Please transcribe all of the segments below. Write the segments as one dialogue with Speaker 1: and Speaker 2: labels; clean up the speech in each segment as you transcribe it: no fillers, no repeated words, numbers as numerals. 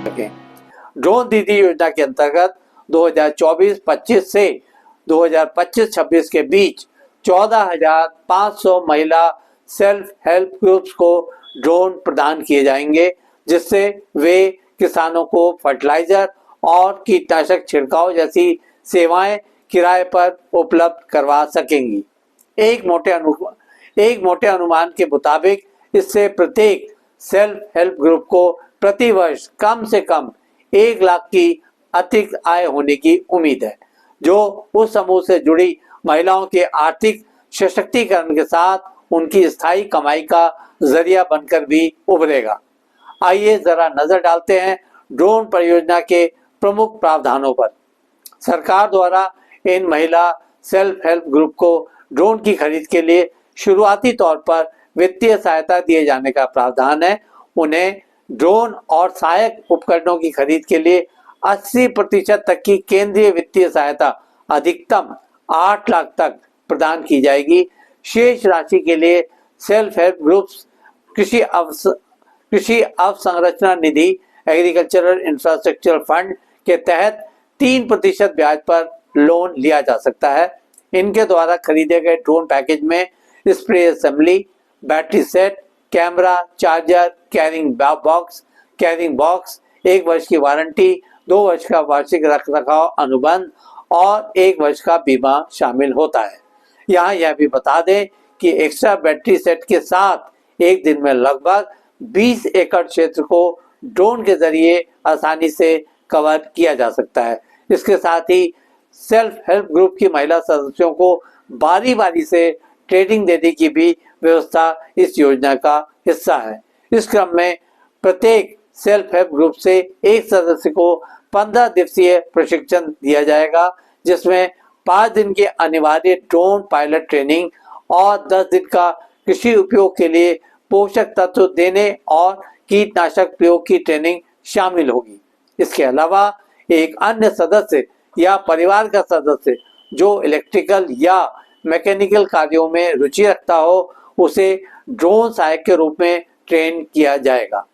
Speaker 1: सकें। ड्रोन दीदी योजना के अंतर्गत 2024-25 से 2025-26 के बीच 14,500 महिला सेल्फ हेल्प ग्रुप्स को ड्रोन प्रदान किए जाएंगे, जिससे वे किसानों को फर्टिलाइजर और कीटनाशक छिड़काव जैसी सेवाएं किराए पर उपलब्ध करवा सकेंगी। एक मोटे अनुमान के मुताबिक इससे प्रत्येक सेल्फ हेल्प ग्रुप को प्रति वर्ष कम से कम 1 लाख की अतिरिक्त आय होने की उम्मीद है, जो उस समूह से जुड़ी महिलाओं के आर्थिक सशक्तिकरण के साथ उनकी स्थायी कमाई का जरिया बनकर भी उभरेगा। आइए जरा नजर डालते हैं ड्रोन परियोजना के प्रमुख प्रावधानों पर। सरकार द्वारा इन महिला सेल्फ हेल्प ग्रुप को ड्रोन की खरीद के लिए शुरुआती तौर पर वित्तीय सहायता दिए जाने का प्रावधान है। उन्हें ड्रोन और सहायक उपकरणों की खरीद के लिए 80% तक की केंद्रीय वित्तीय सहायता अधिकतम 8 लाख तक प्रदान की जाएगी। शेष राशि के लिए सेल्फ हेल्प ग्रुप्स कृषि अवसंरचना निधि एग्रीकल्चरल इंफ्रास्ट्रक्चर फंड के तहत 3% ब्याज पर लोन लिया जा सकता है। इनके द्वारा खरीदे गए ड्रोन पैकेज में spray assembly, battery set, camera, charger, carrying box, 1 वर्ष की वारंटी, 2 वर्ष का वार्षिक रखरखाव अनुबंध और 1 वर्ष का बीमा शामिल होता है। यहाँ यह भी बता दें कि एक्स्ट्रा बैटरी सेट के साथ एक दिन में लगभग 20 एकड़ क्षेत्र को ड्रोन के जरिए आसानी से कवर किया जा सकता है। इसके साथ ही सेल्फ हेल्प ग्रुप की महिला सदस्यों को बारी बारी से ट्रेनिंग देने की भी व्यवस्था इस योजना का हिस्सा है। इस क्रम में प्रत्येक सेल्फ हेल्प ग्रुप से एक सदस्य को 15 दिवसीय प्रशिक्षण दिया जाएगा, जिसमें 5 दिन की अनिवार्य ड्रोन पायलट ट्रेनिंग और 10 दिन का कृषि उपयोग के लिए पोषक तत्व देने और कीटनाशक प्रयोग की ट्रेनिंग शामिल होगी। इसके अलावा एक अन्य सदस्य या परिवार का सदस्य जो इलेक्ट्रिकल या मैकेनिकल कार्यों में रुचि रखता हो, उसे ड्रोन सहायक के रूप में ट्रेन किया जाएगा।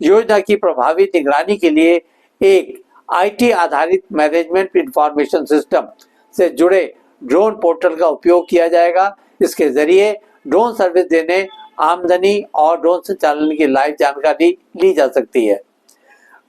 Speaker 1: योजना की प्रभावी निगरानी के लिए एक आईटी आधारित मैनेजमेंट इंफॉर्मेशन सिस्टम से जुड़े ड्रोन पोर्टल का उपयोग किया जाएगा। इसके जरिए ड्रोन सर्विस देने, आमदनी और ड्रोन संचालन की लाइव जानकारी ली जा सकती है।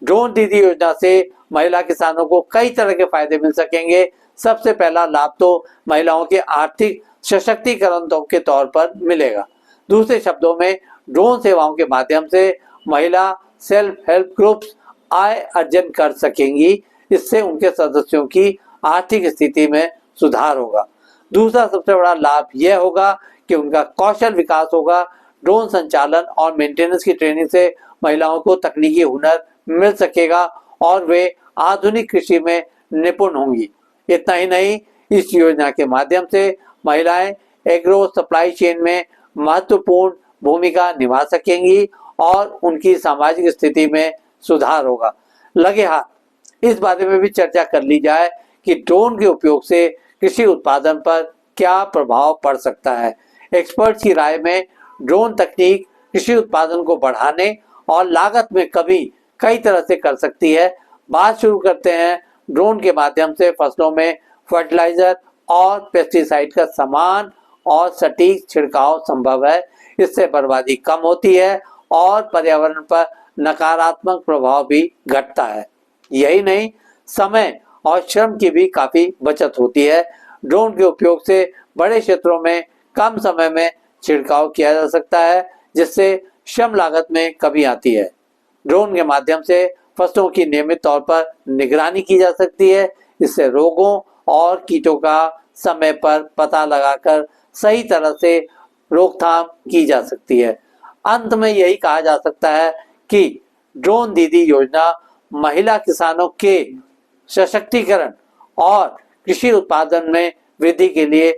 Speaker 1: ड्रोन दीदी योजना से महिला किसानों को कई तरह के फायदे मिल सकेंगे। सबसे पहला लाभ तो महिलाओं के आर्थिक सशक्तिकरण के तौर पर मिलेगा। दूसरे शब्दों में ड्रोन सेवाओं के माध्यम से महिला सेल्फ हेल्प ग्रुप्स आय अर्जन कर सकेंगी। इससे उनके सदस्यों की आर्थिक स्थिति में सुधार होगा। दूसरा सबसे बड़ा लाभ यह होगा कि उनका कौशल विकास होगा। ड्रोन संचालन और मेंटेनेंस की ट्रेनिंग से महिलाओं को तकनीकी हुनर मिल सकेगा और वे आधुनिक कृषि में निपुण होंगी। इतना ही नहीं, इस योजना के माध्यम से महिलाएं एग्रो सप्लाई चेन में महत्वपूर्ण भूमिका निभा सकेंगी और उनकी सामाजिक स्थिति में सुधार होगा। लगे हाथ इस बारे में भी चर्चा कर ली जाए कि ड्रोन के उपयोग से कृषि उत्पादन पर क्या प्रभाव पड़ सकता है। एक्सपर्ट्स की राय में ड्रोन तकनीक कृषि उत्पादन को बढ़ाने और लागत में कई तरह से कर सकती है। बात शुरू करते हैं ड्रोन के माध्यम से फसलों में फर्टिलाइजर और पेस्टिसाइड का समान और सटीक छिड़काव संभव है। इससे बर्बादी कम होती है और पर्यावरण पर नकारात्मक प्रभाव भी घटता है। यही नहीं, समय और श्रम की भी काफी बचत होती है। ड्रोन के उपयोग से बड़े क्षेत्रों में कम समय में छिड़काव किया जा सकता है, जिससे श्रम लागत में कमी आती है। ड्रोन के माध्यम से फसलों की नियमित तौर पर निगरानी की जा सकती है। इससे रोगों और कीटों का समय पर पता लगाकर सही तरह से रोकथाम की जा सकती है। अंत में यही कहा जा सकता है कि ड्रोन दीदी योजना महिला किसानों के सशक्तिकरण और कृषि उत्पादन में वृद्धि के लिए